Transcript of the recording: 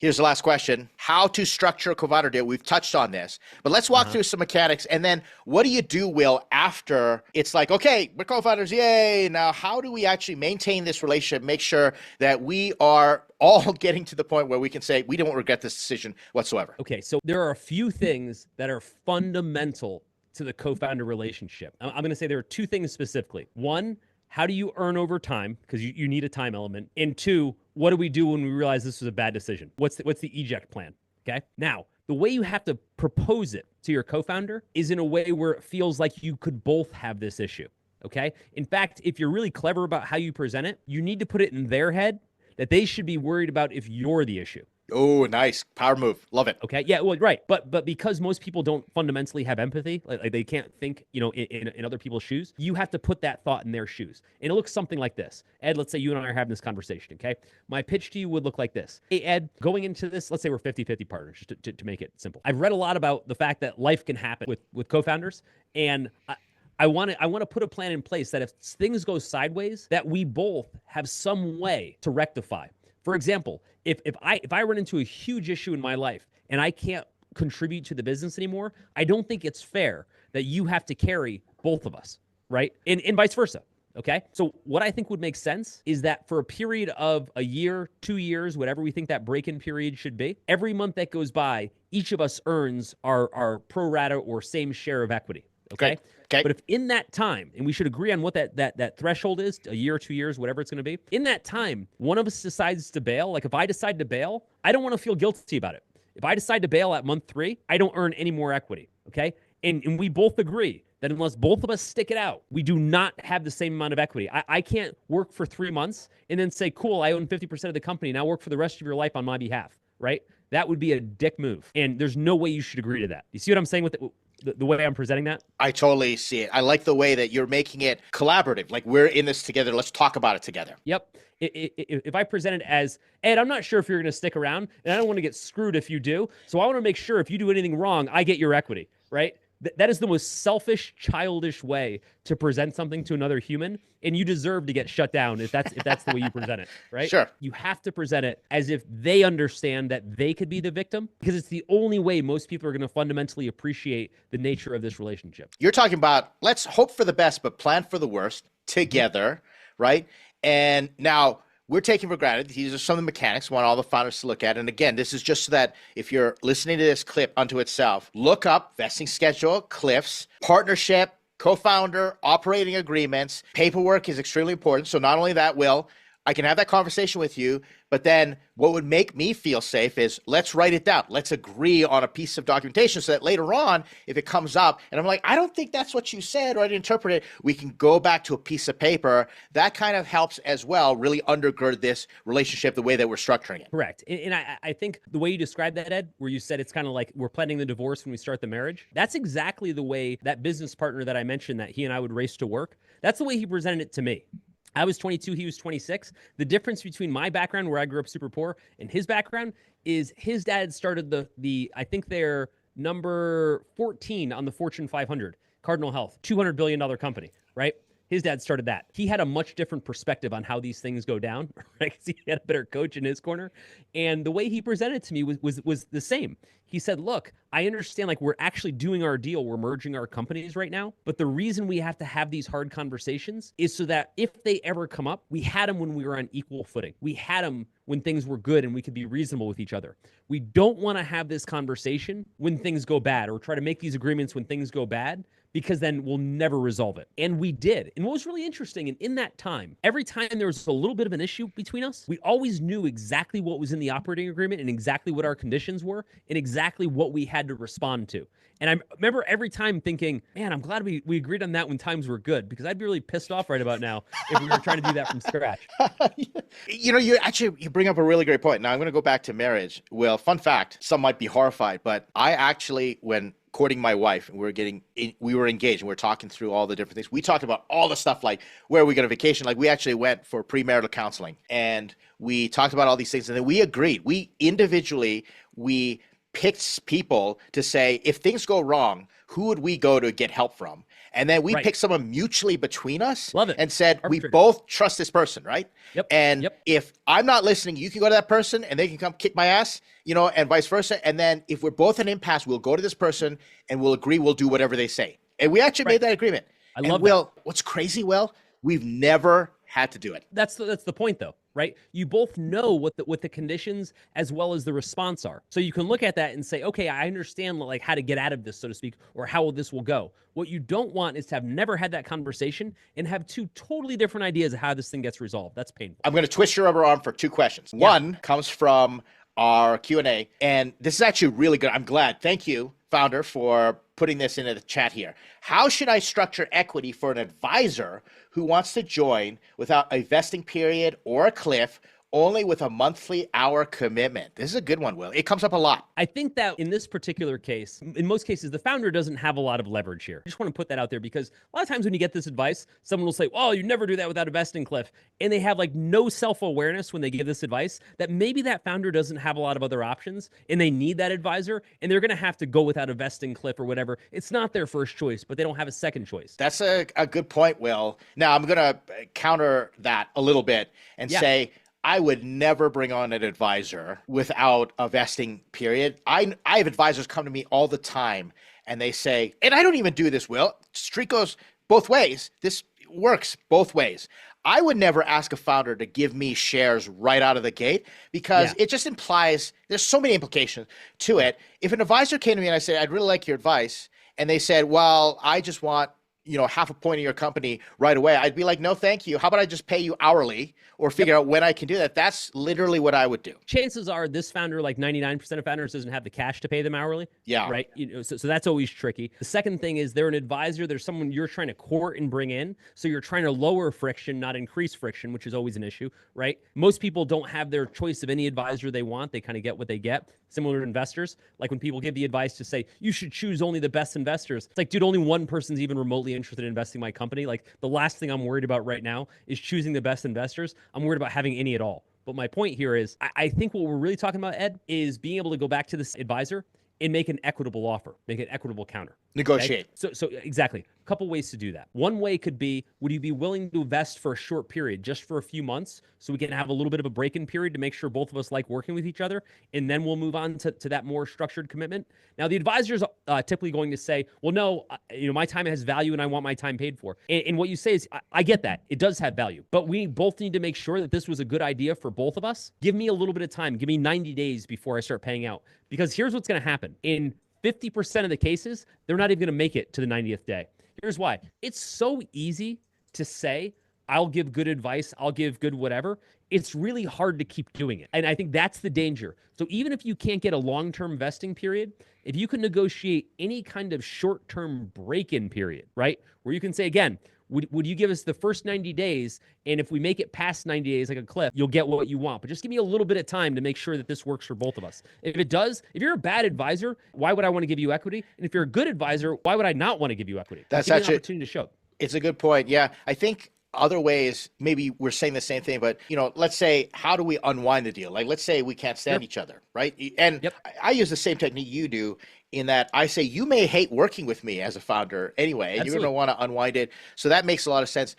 Here's the last question. How to structure a co-founder deal. We've touched on this, but let's walk through some mechanics. And then what do you do, Will, after it's like, okay, we're co-founders, yay. Now, how do we actually maintain this relationship, make sure that we are all getting to the point where we can say, we don't regret this decision whatsoever? Okay, so there are a few things that are fundamental to the co-founder relationship. I'm going to say there are two things specifically. One, how do you earn over time? Because you need a time element. And two, what do we do when we realize this was a bad decision? What's the eject plan? Okay. Now, the way you have to propose it to your co-founder is in a way where it feels like you could both have this issue. Okay. In fact, if you're really clever about how you present it, you need to put it in their head that they should be worried about if you're the issue. Oh, nice. Power move. Love it. Okay. Yeah, well, right. But because most people don't fundamentally have empathy, like they can't think, in other people's shoes, you have to put that thought in their shoes. And it looks something like this. Ed, let's say you and I are having this conversation, okay? My pitch to you would look like this. Hey, Ed, going into this, let's say we're 50-50 partners, just to make it simple. I've read a lot about the fact that life can happen with co-founders, and I want to put a plan in place that if things go sideways, that we both have some way to rectify. For example, if I run into a huge issue in my life and I can't contribute to the business anymore, I don't think it's fair that you have to carry both of us, right? And vice versa, okay? So what I think would make sense is that for a period of a year, 2 years, whatever we think that break-in period should be, every month that goes by, each of us earns our pro rata or same share of equity, okay? Okay. But if in that time, and we should agree on what that threshold is, a year, 2 years, whatever it's going to be, in that time, one of us decides to bail. Like if I decide to bail, I don't want to feel guilty about it. If I decide to bail at month 3, I don't earn any more equity, okay? And we both agree that unless both of us stick it out, we do not have the same amount of equity. I can't work for 3 months and then say, cool, I own 50% of the company. Now work for the rest of your life on my behalf, right? That would be a dick move. And there's no way you should agree to that. You see what I'm saying with the way I'm presenting that? I totally see it. I like the way that you're making it collaborative. Like we're in this together. Let's talk about it together. Yep. If I present it as, Ed, I'm not sure if you're going to stick around, and I don't want to get screwed if you do. So I want to make sure if you do anything wrong, I get your equity, right? That is the most selfish, childish way to present something to another human, and you deserve to get shut down if that's the way you present it, right? Sure. You have to present it as if they understand that they could be the victim, because it's the only way most people are going to fundamentally appreciate the nature of this relationship. You're talking about let's hope for the best, but plan for the worst together, right? And now we're taking for granted. These are some of the mechanics we want all the founders to look at. And again, this is just so that if you're listening to this clip unto itself, look up vesting schedule, cliffs, partnership, co-founder, operating agreements. Paperwork is extremely important. So not only that, Will, I can have that conversation with you, but then what would make me feel safe is let's write it down. Let's agree on a piece of documentation so that later on, if it comes up and I'm like, I don't think that's what you said or I didn't interpret it, we can go back to a piece of paper. That kind of helps as well, really undergird this relationship the way that we're structuring it. Correct. And I think the way you described that, Ed, where you said it's kind of like we're planning the divorce when we start the marriage, that's exactly the way that business partner that I mentioned that he and I would race to work, that's the way he presented it to me. I was 22, he was 26. The difference between my background, where I grew up super poor, and his background is his dad started the I think they're number 14 on the Fortune 500, Cardinal Health, $200 billion company, right? His dad started that. He had a much different perspective on how these things go down, right? Because he had a better coach in his corner. And the way he presented it to me was the same. He said, look, I understand like we're actually doing our deal. We're merging our companies right now. But the reason we have to have these hard conversations is so that if they ever come up, we had them when we were on equal footing. We had them when things were good and we could be reasonable with each other. We don't want to have this conversation when things go bad or try to make these agreements when things go bad, because then we'll never resolve it. And we did. And what was really interesting, and in that time, every time there was a little bit of an issue between us, we always knew exactly what was in the operating agreement and exactly what our conditions were and exactly what we had to respond to. And I remember every time thinking, man, I'm glad we agreed on that when times were good, because I'd be really pissed off right about now if we were trying to do that from scratch. You bring up a really great point. Now I'm going to go back to marriage. Well, fun fact, some might be horrified, but I actually, when courting my wife and we were engaged and we were talking through all the different things, we talked about all the stuff like where are we going to vacation. Like we actually went for premarital counseling and we talked about all these things, and then we agreed. We individually, we picks people to say, if things go wrong, who would we go to get help from? And then we picked someone mutually between us. Love it. And said, Arbitrary. we both trust this person, right? Yep. And Yep. if I'm not listening, you can go to that person and they can come kick my ass, you know, and vice versa. And then if we're both an impasse, we'll go to this person and we'll agree we'll do whatever they say. And we actually made that agreement. I love Will, what's crazy, Will, we've never had to do it. That's the point, though, right? You both know what the conditions as well as the response are. So you can look at that and say, okay, I understand like how to get out of this, so to speak, or how this will go. What you don't want is to have never had that conversation and have two totally different ideas of how this thing gets resolved. That's painful. I'm going to twist your rubber arm for 2 questions. One comes from our Q&A, and this is actually really good. I'm glad. Thank you, founder, for putting this into the chat here. How should I structure equity for an advisor who wants to join without a vesting period or a cliff, only with a monthly hour commitment? This is a good one, Will. It comes up a lot. I think that in this particular case, in most cases, the founder doesn't have a lot of leverage here. I just want to put that out there because a lot of times when you get this advice, someone will say, oh, you never do that without a vesting cliff. And they have like no self-awareness when they give this advice that maybe that founder doesn't have a lot of other options and they need that advisor and they're going to have to go without a vesting cliff or whatever. It's not their first choice, but they don't have a second choice. That's a good point, Will. Now, I'm going to counter that a little bit and say, I would never bring on an advisor without a vesting period. I have advisors come to me all the time and they say, and I don't even do this, Will. Street goes both ways. This works both ways. I would never ask a founder to give me shares right out of the gate because it just implies there's so many implications to it. If an advisor came to me and I said, I'd really like your advice, and they said, well, I just want, you know, half a point of your company right away, I'd be like, no, thank you. How about I just pay you hourly or figure out when I can do that? That's literally what I would do. Chances are this founder, like 99% of founders, doesn't have the cash to pay them hourly. Yeah. Right. You know, so that's always tricky. The second thing is they're an advisor. There's someone you're trying to court and bring in. So you're trying to lower friction, not increase friction, which is always an issue, right? Most people don't have their choice of any advisor they want. They kind of get what they get. Similar to investors. Like when people give the advice to say, you should choose only the best investors. It's like, dude, only one person's even remotely interested in investing in my company. Like the last thing I'm worried about right now is choosing the best investors. I'm worried about having any at all. But my point here is, I think what we're really talking about, Ed, is being able to go back to this advisor and make an equitable offer, make an equitable counter. Negotiate. Okay? So exactly. A couple ways to do that. One way could be, would you be willing to invest for a short period, just for a few months, so we can have a little bit of a break-in period to make sure both of us like working with each other, and then we'll move on to that more structured commitment? Now, the advisor's typically going to say, well, no, my time has value and I want my time paid for. And what you say is, I get that. It does have value. But we both need to make sure that this was a good idea for both of us. Give me a little bit of time. Give me 90 days before I start paying out. Because here's what's going to happen. In 50% of the cases, they're not even going to make it to the 90th day. Here's why. It's so easy to say, I'll give good advice, I'll give good whatever. It's really hard to keep doing it. And I think that's the danger. So even if you can't get a long-term vesting period, if you can negotiate any kind of short-term break-in period, right? Where you can say, again, would you give us the first 90 days? And if we make it past 90 days like a cliff, you'll get what you want. But just give me a little bit of time to make sure that this works for both of us. If it does, if you're a bad advisor, why would I want to give you equity? And if you're a good advisor, why would I not want to give you equity? That's give me actually an opportunity to show. It's a good point. Yeah. I think other ways, maybe we're saying the same thing, but let's say, how do we unwind the deal? Like, let's say we can't stand each other, right? And I use the same technique you do, in that I say, you may hate working with me as a founder anyway, and you're going to want to unwind it. So that makes a lot of sense.